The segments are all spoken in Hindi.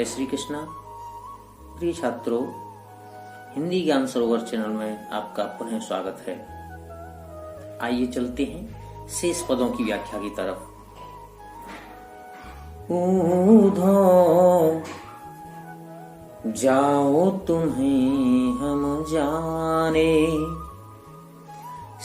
श्री कृष्णा। प्रिय छात्रों, हिंदी ज्ञान सरोवर चैनल में आपका पुनः स्वागत है। आइए चलते हैं शेष पदों की व्याख्या की तरफ। ऊधो जाओ तुम्हें हम जाने,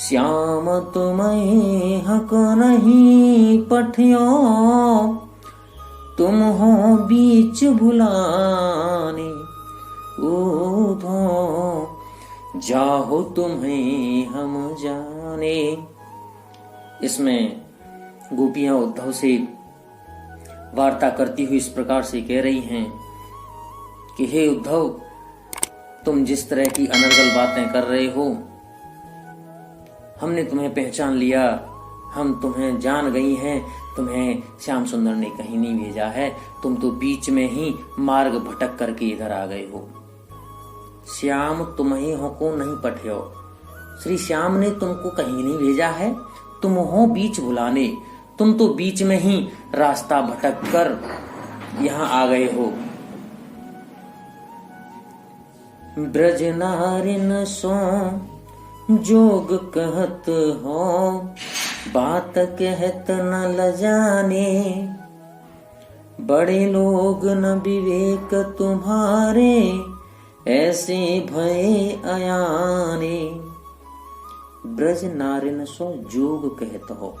श्याम तुम्हें हक नहीं पठियो, तुम हो बीच भुलाने। ऊधो जाओ तुम्हें हम जाने। इसमें गोपियां उद्धव से वार्ता करती हुई इस प्रकार से कह रही हैं कि हे उद्धव, तुम जिस तरह की अनर्गल बातें कर रहे हो, हमने तुम्हें पहचान लिया, हम तुम्हें जान गई हैं। तुम्हें श्याम सुंदर ने कहीं नहीं भेजा है, तुम तो बीच में ही मार्ग भटक करके इधर आ गए हो। श्याम तुम्हें हो को नहीं पठियो, श्री श्याम ने तुमको कहीं नहीं भेजा है, तुम हो बीच भुलाने, तुम तो बीच में ही रास्ता भटक कर यहाँ आ गए हो। ब्रज नारिन सो जोग कहत हो, बात कहत न लजाने, बड़े लोग न विवेक तुम्हारे, ऐसे भय अयाने। ब्रज नारिन सो जोग कहत हो।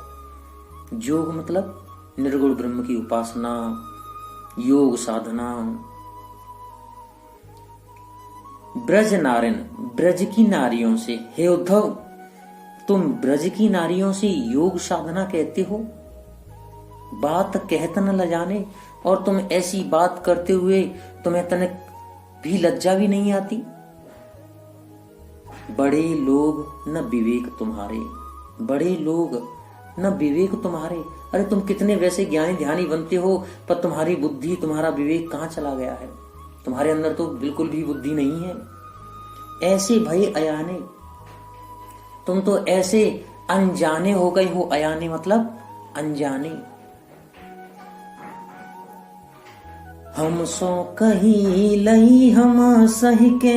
जोग मतलब निर्गुण ब्रह्म की उपासना, योग साधना। ब्रज नारिन, ब्रज की नारियों से। हे उद्धव, तुम ब्रज की नारियों से योग साधना कहते हो, बात कहत न लजाने, और तुम ऐसी बात करते हुए तुम्हें तनिक भी लज्जा भी नहीं आती। बड़े लोग न विवेक तुम्हारे, बड़े लोग न विवेक तुम्हारे। अरे तुम कितने वैसे ज्ञानी ध्यानी बनते हो, पर तुम्हारी बुद्धि, तुम्हारा विवेक कहाँ चला गया है? तुम्हारे अंदर तो बिल्कुल भी बुद्धि नहीं है। ऐसे भय अयाने, तुम तो ऐसे अनजाने हो गए हो। अयाने मतलब अनजाने। हम सो कही लई हम सही के,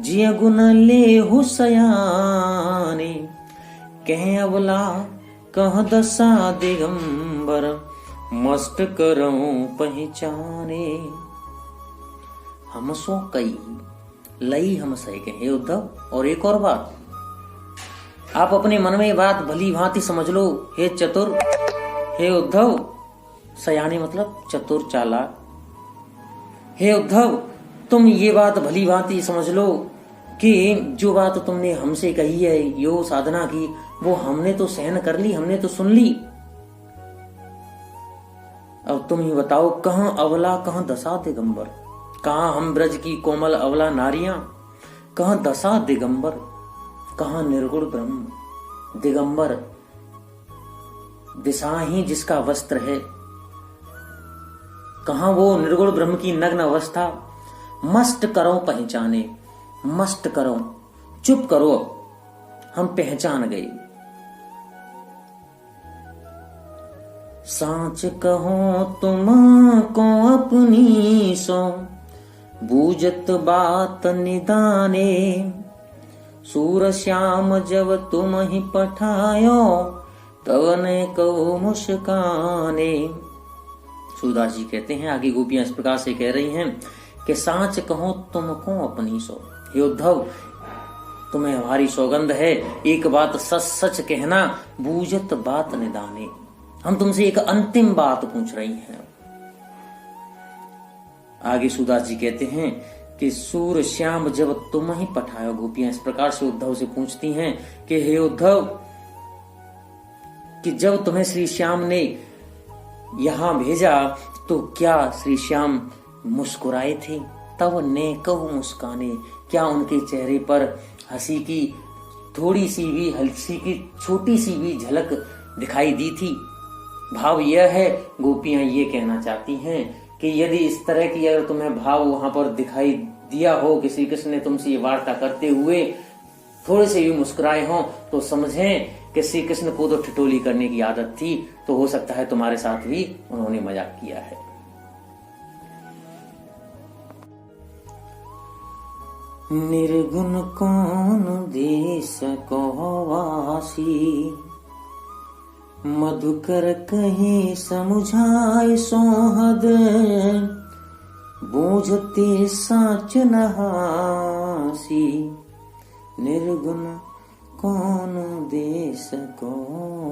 जिय गुण ले हो सयाने, कह अवला कह दशा दिगंबर, मस्त करो पहचाने। हम सो कई लई हम सही के। हे उद्धव, और एक और बात, आप अपने मन में बात भली भांति समझ लो। हे चतुर, हे उद्धव, सयाने मतलब चतुर चालाक। हे उद्धव, तुम ये बात भली भांति समझ लो कि जो बात तुमने हमसे कही है, योग साधना की, वो हमने तो सहन कर ली, हमने तो सुन ली। अब तुम ही बताओ, कहाँ अवला कहाँ दशा दिगंबर। कहाँ हम ब्रज की कोमल अवला नारियां, कहाँ दशा दिगंबर, कहाँ निर्गुण ब्रह्म दिगंबर, दिशा ही जिसका वस्त्र है, कहाँ वो निर्गुण ब्रह्म की नग्न अवस्था। मस्त करो पहचाने, मस्त करो, चुप करो, हम पहचान गए। सांच कहो तुम को अपनी सो, बूझत बात निदाने, सूर श्याम जब तुम ही पठायो, तब ने कहो मुस्काने। सूरदास जी कहते हैं, आगे गोपियां इस प्रकार से कह रही हैं कि सांच कहो तुमको अपनी सो। हे उद्धव, तुम्हें हमारी सौगंध है, एक बात सच सच कहना, बूझत बात निदाने। हम तुमसे एक अंतिम बात पूछ रही हैं। आगे सूरदास जी कहते हैं कि सूर श्याम जब तुम ही पठायो। गोपियां इस प्रकार से उद्धव से पूछती हैं कि हे उद्धव, कि जब तुम्हें श्री श्याम ने यहां भेजा तो क्या श्री श्याम मुस्कुराए थे? तब ने कहू मुस्काने, क्या उनके चेहरे पर हंसी की थोड़ी सी भी, हंसी की छोटी सी भी झलक दिखाई दी थी? भाव यह है, गोपियां ये कहना चाहती हैं कि यदि इस तरह की अगर तुम्हें भाव वहां पर दिखाई दिया हो कि श्री कृष्ण ने तुमसे ये वार्ता करते हुए थोड़े से भी मुस्कुराए हों, तो समझें कि श्री कृष्ण को तो ठिठोली करने की आदत थी, तो हो सकता है तुम्हारे साथ भी उन्होंने मजाक किया है। निर्गुण कौन देश को वासी, मधुकर कहे समुझाए सोहद, बूझते साच नहासी। निर्गुण कौन देश को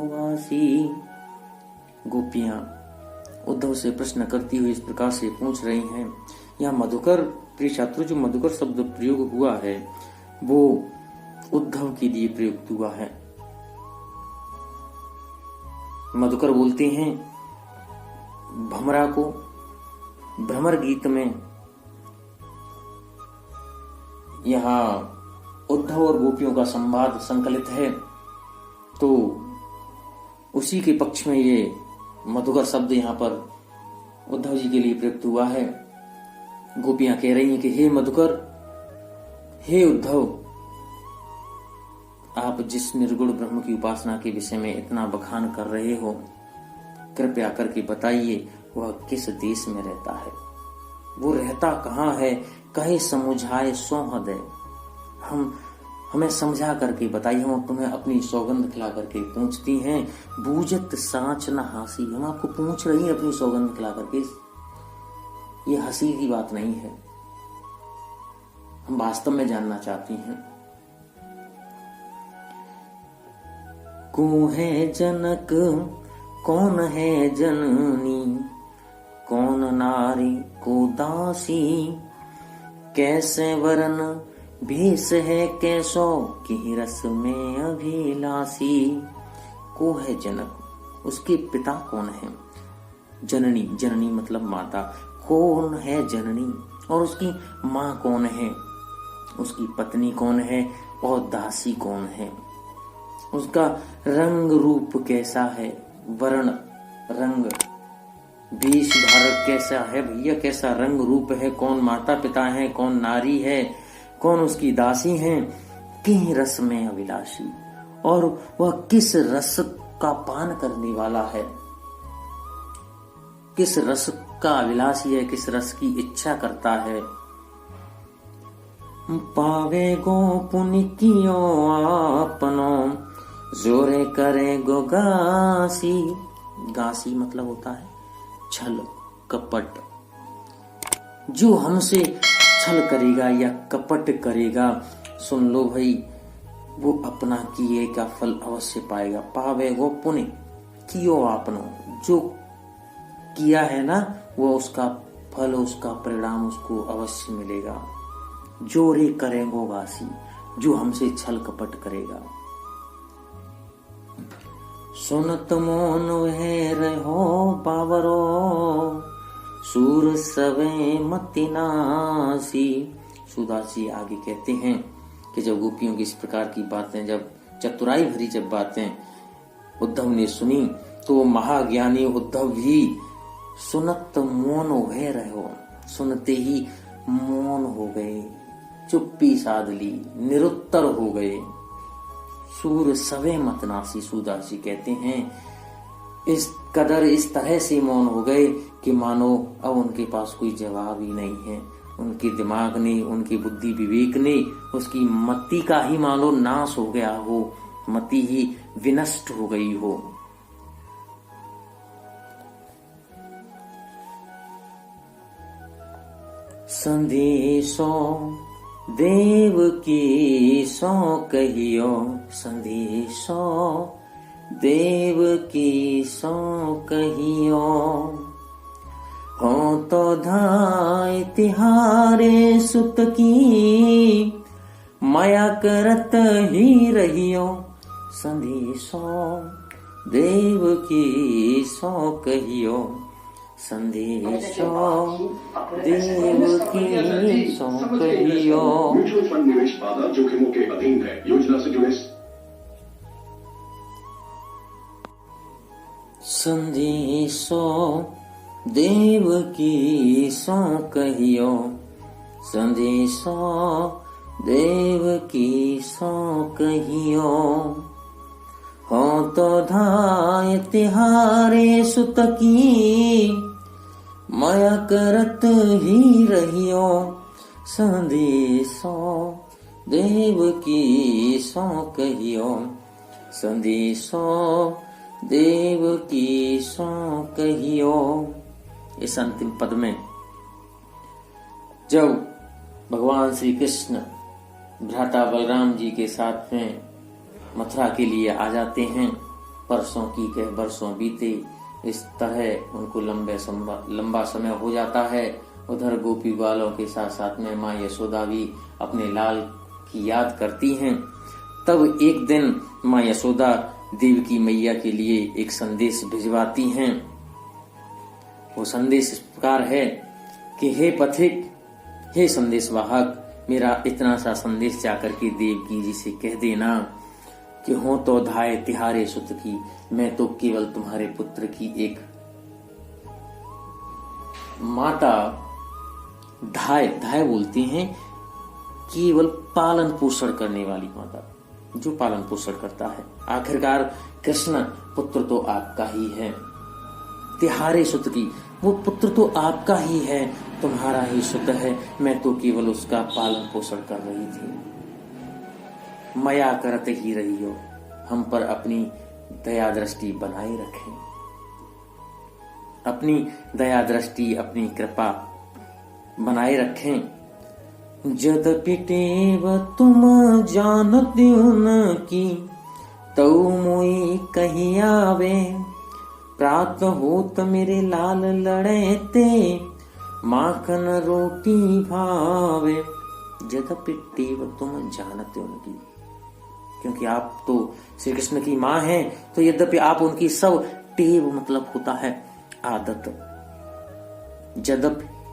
वासी। गोपियां उद्धव से प्रश्न करती हुई इस प्रकार से पूछ रही हैं। यहाँ मधुकर, प्रिय छात्रों, जो मधुकर शब्द प्रयोग हुआ है वो उद्धव के लिए प्रयुक्त हुआ है। मधुकर बोलते हैं भमरा को, भ्रमर गीत में यहाँ उद्धव और गोपियों का संवाद संकलित है, तो उसी के पक्ष में ये मधुकर शब्द यहाँ पर उद्धव जी के लिए प्रयुक्त हुआ है। गोपियां कह रही हैं कि हे मधुकर, हे उद्धव, आप जिस निर्गुण ब्रह्म की उपासना के विषय में इतना बखान कर रहे हो, कृपया करके बताइए वह किस देश में रहता है, वो रहता कहाँ है। कहे समुझाए सौहद, हमें समझा करके बताइए, हम तुम्हें अपनी सौगंध खिला करके पूछती हैं। बूझत साच न हासी, हम आपको पूछ रही हैं अपनी सौगंध खिला करके, ये हंसी की बात नहीं है, हम वास्तव में जानना चाहती हैं। को है जनक, कौन है जननी, कौन नारी को दासी, कैसे वरन भेष है कैसो, की रस में अभिलाषी। को है जनक, उसके पिता कौन है। जननी, जननी मतलब माता। कौन है जननी, और उसकी माँ कौन है, उसकी पत्नी कौन है, और दासी कौन है। उसका रंग रूप कैसा है, वर्ण, रंग, वेश धारक कैसा है भैया, कैसा रंग रूप है, कौन माता पिता है, कौन नारी है, कौन उसकी दासी है। किस रस में अभिलाषी, और वह किस रस का पान करने वाला है, किस रस का अभिलाषी है, किस रस की इच्छा करता है। पावे गो पुनि कियो आपनो, जोरे करे गो गासी। गासी मतलब होता है छल कपट। जो हमसे छल करेगा या कपट करेगा, सुन लो भाई, वो अपना किए का फल अवश्य पाएगा। पावे गो पुण्य कियो आपनो, जो किया है ना वो उसका फल, उसका परिणाम उसको अवश्य मिलेगा। जो रे करेगो गासी, जो हमसे छल कपट करेगा। सुनत मोन वह रहो पावरो, सूर सवे मतिनासी। सुदासी आगे कहते हैं कि जब गोपियों की इस प्रकार की बातें, जब चतुराई भरी जब बातें उद्धव ने सुनी, तो महाज्ञानी उद्धव भी सुनत मौन वह रहो, सुनते ही मौन हो गए, चुप्पी साध ली, निरुत्तर हो गए। सूर सवे मतनासी, सुदासी कहते हैं इस कदर, इस तरह से मौन हो गए कि मानो अब उनके पास कोई जवाब ही नहीं है। उनके दिमाग ने, उनकी बुद्धि विवेक ने, उसकी मति का ही मानो नाश हो गया हो, मति ही विनष्ट हो गई हो। संदेशो देव की सो कहियो, संदेशो देव की सो कहियो। हो तो धाय तिहारे सुत की, माया करत ही रहियो। संदेशो देव की सो कहियो, संदेशो देव की सो कहियो। म्यूचुअल फंड निवेश बाधा जोखिमों के अधीन है। योजना से जुड़े संदेशो देव की सो कहियो, संदेशो देव की सो कहियो। हो तो धाय तिहारे सुत की, माया करत ही रहियो। संदेशो देवकी सो कहियो, संदेशो देवकी सो कहियो। इस अंतिम पद में जब भगवान श्री कृष्ण भ्राता बलराम जी के साथ में मथुरा के लिए आ जाते हैं, परसों की कह बरसों बीते, इस तरह उनको लंबा समय हो जाता है। उधर गोपी बालों के साथ साथ में माँ यशोदा भी अपने लाल की याद करती हैं। तब एक दिन माँ यशोदा देवकी मैया के लिए एक संदेश भिजवाती हैं। वो संदेश इस प्रकार है कि हे पथिक, हे संदेश वाहक, मेरा इतना सा संदेश जाकर के देवकी जी से कह देना कि हो तो धाय तिहारे सुत की, मैं तो केवल तुम्हारे पुत्र की एक माता। धाय बोलते हैं केवल पालन पोषण करने वाली माता, जो पालन पोषण करता है। आखिरकार कृष्ण पुत्र तो आपका ही है। तिहारे सुत की, वो पुत्र तो आपका ही है, तुम्हारा ही सुत है, मैं तो केवल उसका पालन पोषण कर रही थी। मया करत ही रही हो, हम पर अपनी दया दृष्टि बनाए रखें, अपनी दया दृष्टि, अपनी कृपा बनाए रखें। यद्यपि टेव तुम जानते उनकी, तऊ मोई कही आवे, प्रात होत मेरे लाल लड़ेते, माखन रोटी भावे। यद्यपि टेव तुम जानते उनकी, क्योंकि आप तो श्री कृष्ण की माँ हैं, तो यद्यपि आप उनकी सब टेव मतलब होता है आदत।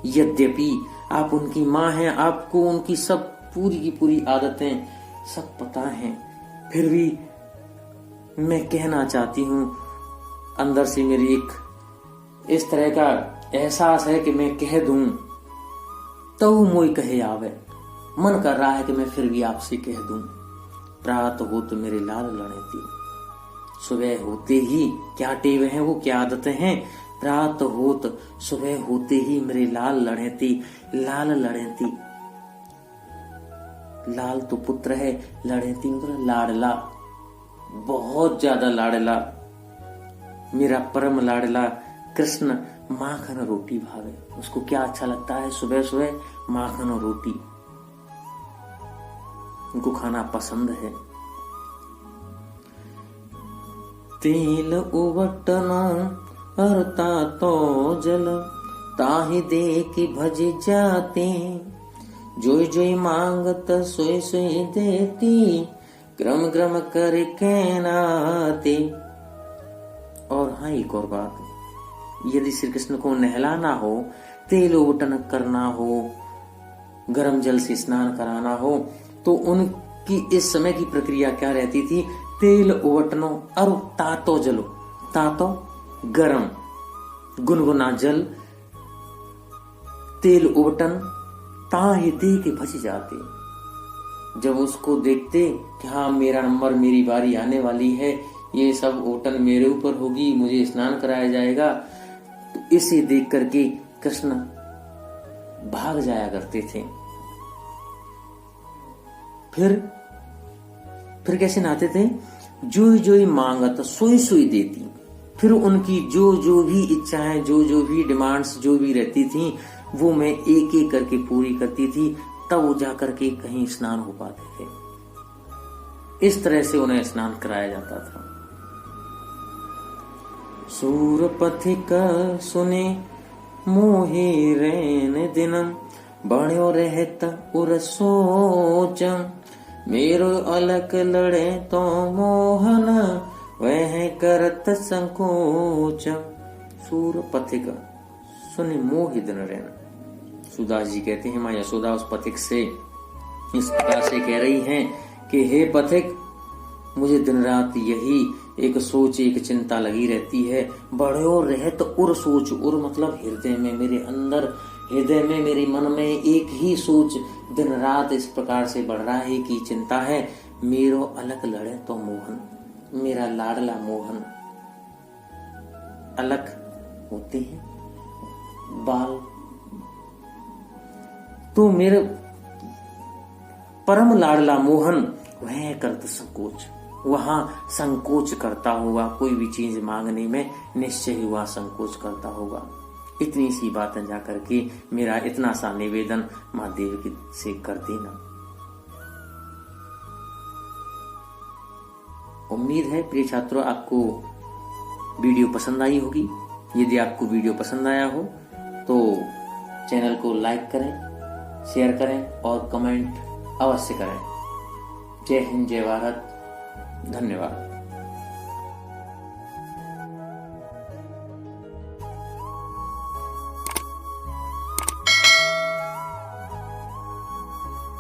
यद्यपि आप उनकी माँ हैं, आपको उनकी सब पूरी की पूरी आदतें सब पता हैं, फिर भी मैं कहना चाहती हूँ, अंदर से मेरी एक इस तरह का एहसास है कि मैं कह दूं, तो मोई कहे आवे, मन कर रहा है कि मैं फिर भी आपसे कह दूं। प्रात हो तो मेरे लाल लड़ेती, सुबह होते ही क्या टेव है, वो क्या आदतें हैं। प्रात होत, सुबह होते ही मेरे लाल लड़ेती, लाल लड़ेती, लाल तो पुत्र है, लड़ेती मतलब लाडला, बहुत ज्यादा लाडला, मेरा परम लाडला कृष्ण माखन रोटी भावे। उसको क्या अच्छा लगता है, सुबह सुबह माखन और रोटी उनको खाना पसंद है। तेल उवटनो अरता तो जल, ताहि दे की भज जाते, जोई जोई मांगत सोई सोई देती, क्रम क्रम कर कहनाते। और हाँ, एक और बात, यदि श्री कृष्ण को नहलाना हो, तेल उवटन करना हो, गर्म जल से स्नान कराना हो, तो उनकी इस समय की प्रक्रिया क्या रहती थी। तेल उवटनो और तातो जलो, तातो गरम, गुनगुना जल, तेल उवटन, ताहि दे के भज जाते। जब उसको देखते कि हाँ मेरा नंबर, मेरी बारी आने वाली है, ये सब ओटन मेरे ऊपर होगी, मुझे स्नान कराया जाएगा, तो इसे देख करके कृष्ण भाग जाया करते थे। फिर कैसे नहाते थे, जोई जोई मांगत सोई सोई देती। फिर उनकी जो जो भी इच्छाएं, जो जो भी डिमांड्स जो भी रहती थी, वो मैं एक एक करके पूरी करती थी, तब वो जाकर के कहीं स्नान हो पाते थे। इस तरह से उन्हें स्नान कराया जाता था। सूरपथिक सुने मोहे रैन दिनम, बण्यो रहत उर सोच, मेरो अलक लड़े तो मोहन, वह करत संकोच। सूरपथिक सुने मोहि दिन रैन। सुदास जी कहते हैं, माँ यशोदा उस पथिक से इस प्रकार से कह रही हैं कि हे पथिक, मुझे दिन रात यही एक सोच, एक चिंता लगी रहती है। बढ़ो रहत उर सोच, उर मतलब हृदय में, मेरे अंदर हृदय में, मेरे मन में एक ही सोच दिन रात इस प्रकार से बढ़ रहा है कि चिंता है, मेरो अलग लड़े तो मोहन, मेरा लाडला मोहन। अलग होते हैं बाल, तो मेरे परम लाडला मोहन वह करत संकोच, वहां संकोच करता हुआ कोई भी चीज मांगने में निश्चय ही वह संकोच करता होगा। इतनी सी बातें जाकर के मेरा इतना सा निवेदन माँ देवी से कर देना। उम्मीद है प्रिय छात्रों आपको वीडियो पसंद आई होगी। यदि आपको वीडियो पसंद आया हो तो चैनल को लाइक करें, शेयर करें और कमेंट अवश्य करें। जय हिंद, जय भारत, धन्यवाद।